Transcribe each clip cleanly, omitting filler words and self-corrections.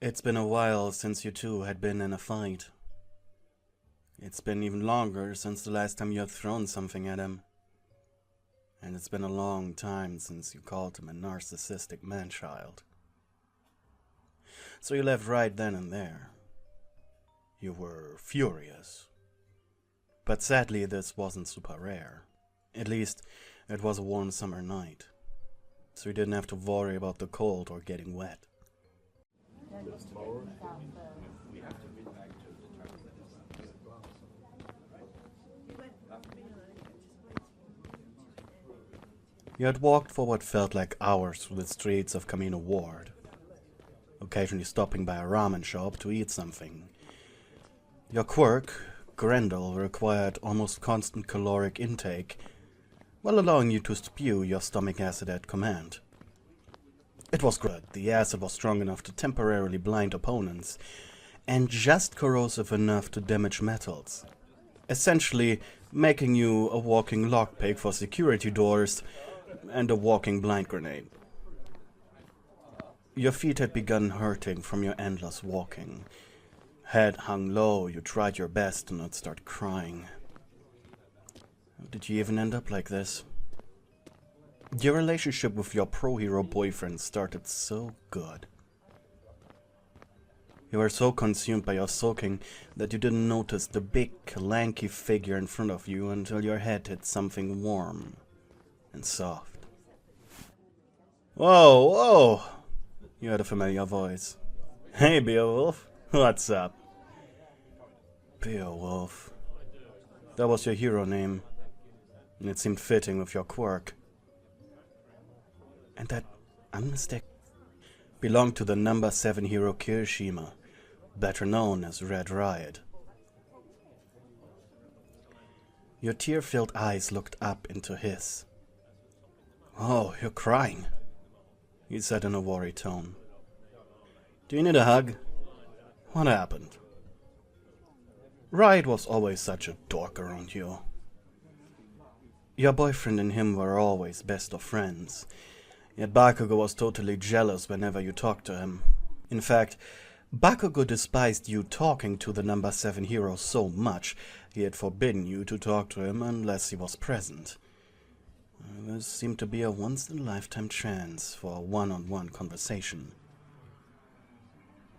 It's been a while since you two had been in a fight. It's been even longer since the last time you had thrown something at him. And it's been a long time since you called him a narcissistic man-child. So you left right then and there. You were furious. But sadly, this wasn't super rare. At least, it was a warm summer night. So you didn't have to worry about the cold or getting wet. You had walked for what felt like hours through the streets of Camino Ward, occasionally stopping by a ramen shop to eat something. Your quirk, Grendel, required almost constant caloric intake, while allowing you to spew your stomach acid at command. It was good. The acid was strong enough to temporarily blind opponents, and just corrosive enough to damage metals, essentially making you a walking lockpick for security doors and a walking blind grenade. Your feet had begun hurting from your endless walking. Head hung low, you tried your best to not start crying. How did you even end up like this? Your relationship with your pro-hero boyfriend started so good. You were so consumed by your sulking that you didn't notice the big, lanky figure in front of you until your head hit something warm and soft. Whoa, whoa! You heard a familiar voice. Hey, Beowulf. What's up? Beowulf. That was your hero name, and it seemed fitting with your quirk. And that unmistakable belonged to the number 7 hero Kirishima, better known as Red Riot. Your tear-filled eyes looked up into his. Oh, you're crying, he said in a worried tone. Do you need a hug? What happened? Riot was always such a dork around you. Your boyfriend and him were always best of friends, yet Bakugo was totally jealous whenever you talked to him. In fact, Bakugo despised you talking to the number 7 hero so much, he had forbidden you to talk to him unless he was present. This seemed to be a once-in-a-lifetime chance for a one-on-one conversation.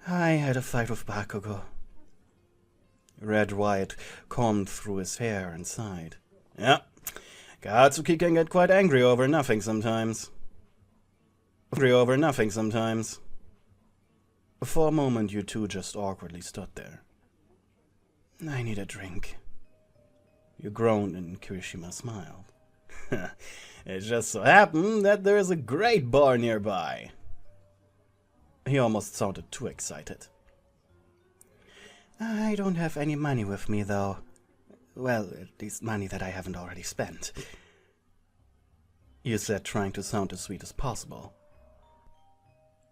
I had a fight with Bakugo. Red Riot combed through his hair and sighed. Yeah, Katsuki can get quite angry over nothing sometimes. For a moment, you two just awkwardly stood there. I need a drink. You groaned and Kirishima smiled. It just so happened that there is a great bar nearby. He almost sounded too excited. I don't have any money with me, though. Well, at least money that I haven't already spent. You said, trying to sound as sweet as possible.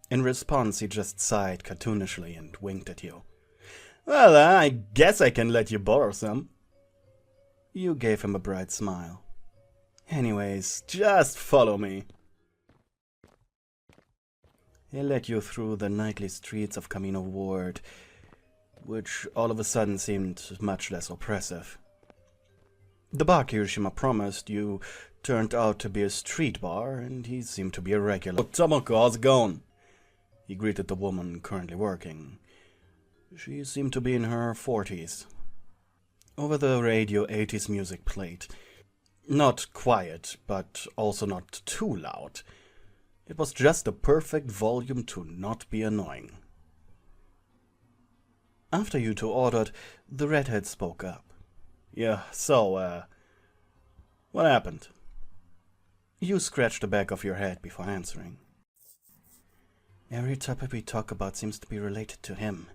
In response, he just sighed cartoonishly and winked at you. Well, I guess I can let you borrow some. You gave him a bright smile. Anyways, just follow me. He led you through the nightly streets of Camino Ward, which all of a sudden seemed much less oppressive. The bar Kirishima promised you turned out to be a street bar, and he seemed to be a regular. Tomoko, how's it going? He greeted the woman currently working. She seemed to be in her 40s. Over the radio, 80s music played. Not quiet, but also not too loud. It was just the perfect volume to not be annoying. After you two ordered, the redhead spoke up. Yeah, so, what happened? You scratched the back of your head before answering. Every topic we talk about seems to be related to him.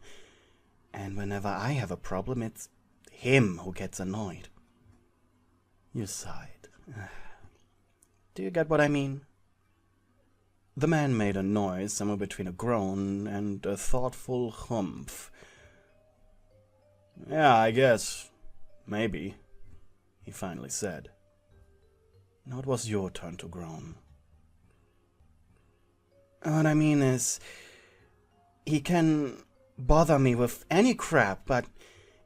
And whenever I have a problem, it's him who gets annoyed. You sighed. Do you get what I mean? The man made a noise somewhere between a groan and a thoughtful humph. Yeah, I guess. Maybe, he finally said. Now it was your turn to groan. What I mean is, He can bother me with any crap, but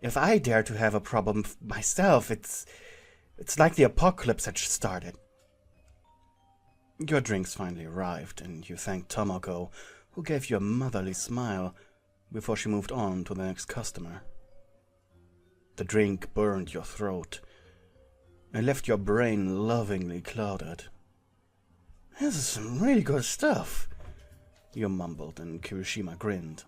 if I dare to have a problem myself, it's like the apocalypse had just started. Your drinks finally arrived, and you thanked Tomoko, who gave you a motherly smile before she moved on to the next customer. The drink burned your throat and left your brain lovingly clouded. This is some really good stuff, you mumbled, and Kirishima grinned.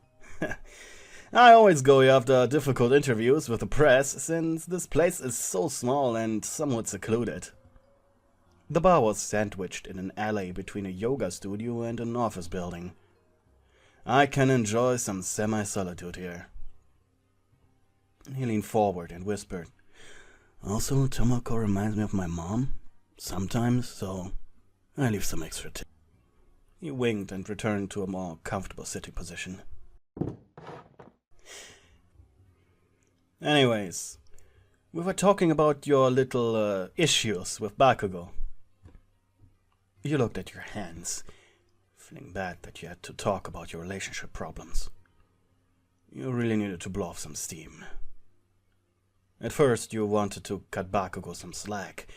I always go after difficult interviews with the press, since this place is so small and somewhat secluded. The bar was sandwiched in an alley between a yoga studio and an office building. I can enjoy some semi-solitude here. He leaned forward and whispered, Also, Tomoko reminds me of my mom, sometimes, so I leave some extra tip. He winked and returned to a more comfortable sitting position. Anyways, we were talking about your little issues with Bakugo. You looked at your hands, feeling bad that you had to talk about your relationship problems. You really needed to blow off some steam. At first you wanted to cut Bakugo some slack,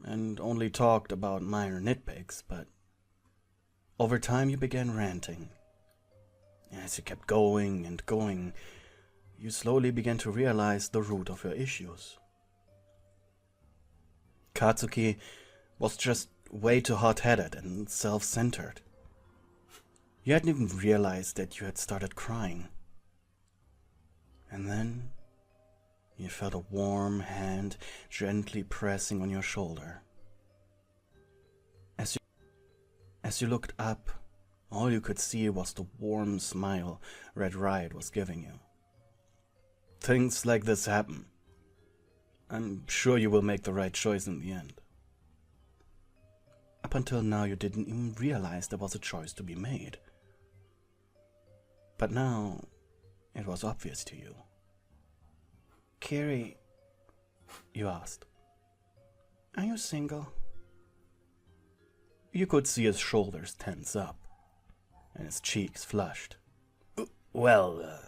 and only talked about minor nitpicks, but over time you began ranting. As you kept going and going, you slowly began to realize the root of your issues. Katsuki was just way too hot-headed and self-centered. You hadn't even realized that you had started crying. And then you felt a warm hand gently pressing on your shoulder. As you looked up, all you could see was the warm smile Red Riot was giving you. Things like this happen. I'm sure you will make the right choice in the end. Up until now you didn't even realize there was a choice to be made. But now it was obvious to you. Kiri, you asked, are you single? You could see his shoulders tense up, and his cheeks flushed. Well,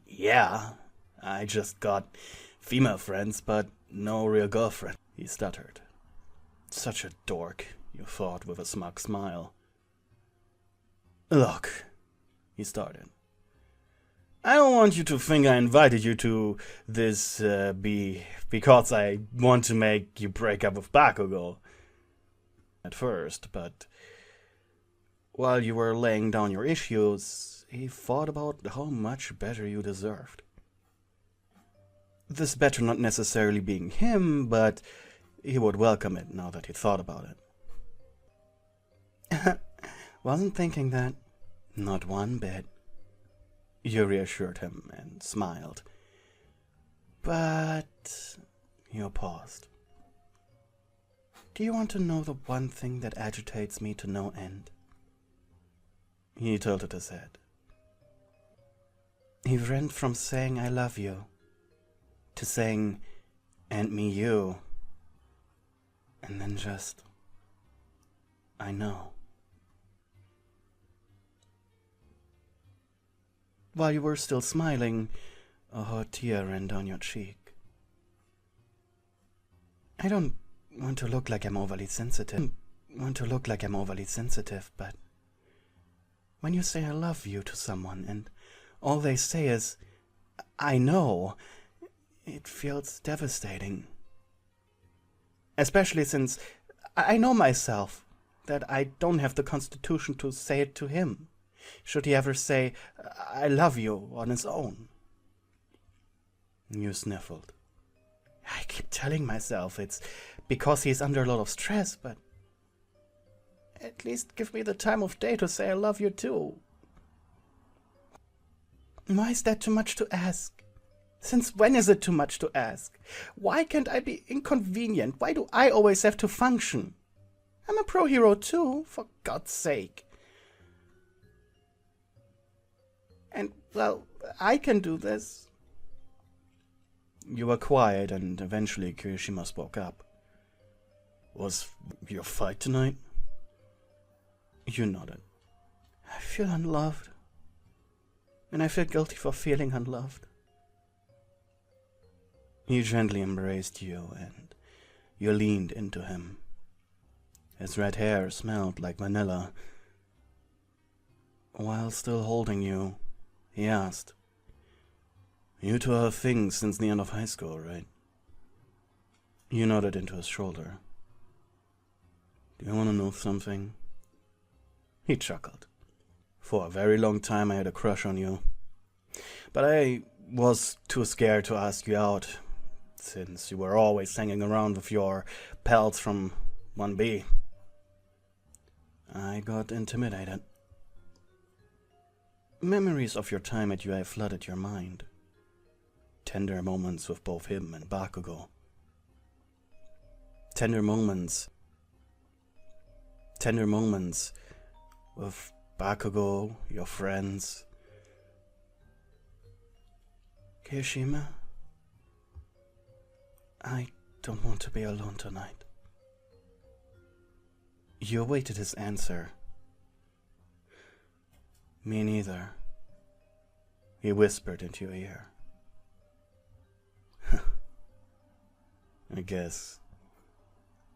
yeah, I just got female friends, but no real girlfriend, he stuttered. Such a dork, you thought with a smug smile. Look, he started. I don't want you to think I invited you to this because I want to make you break up with Bakugo. At first, but while you were laying down your issues, he thought about how much better you deserved. This better not necessarily being him, but he would welcome it now that he thought about it. Wasn't thinking that. Not one bit. You reassured him and smiled. But you paused. Do you want to know the one thing that agitates me to no end? He tilted his head. He went from saying I love you to saying and me you, and then just I know. While you were still smiling, a hot tear ran down your cheek. I don't want to look like I'm overly sensitive. But when you say I love you to someone and all they say is I know, it feels devastating. Especially since I know myself that I don't have the constitution to say it to him, should he ever say I love you on his own. You sniffled. I keep telling myself it's because he's under a lot of stress, but at least give me the time of day to say I love you too. Why is that too much to ask? Since when is it too much to ask? Why can't I be inconvenient? Why do I always have to function? I'm a pro hero too, for God's sake. And, well, I can do this. You were quiet, and eventually Kirishima spoke up. Was your fight tonight? You nodded. I feel unloved. and I feel guilty for feeling unloved. He gently embraced you, and you leaned into him. His red hair smelled like vanilla. While still holding you, he asked, "You two are a thing since the end of high school, right?" You nodded into his shoulder. "Do you want to know something?" He chuckled. "For a very long time I had a crush on you. But I was too scared to ask you out, since you were always hanging around with your pals from 1B. I got intimidated. Memories of your time at UA flooded your mind. Tender moments with both him and Bakugo. Tender moments with Bakugo, your friends. Kirishima, I don't want to be alone tonight." You awaited his answer. "Me neither," he whispered into your ear. "I guess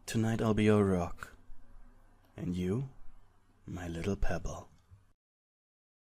tonight I'll be your rock, and you, my little pebble."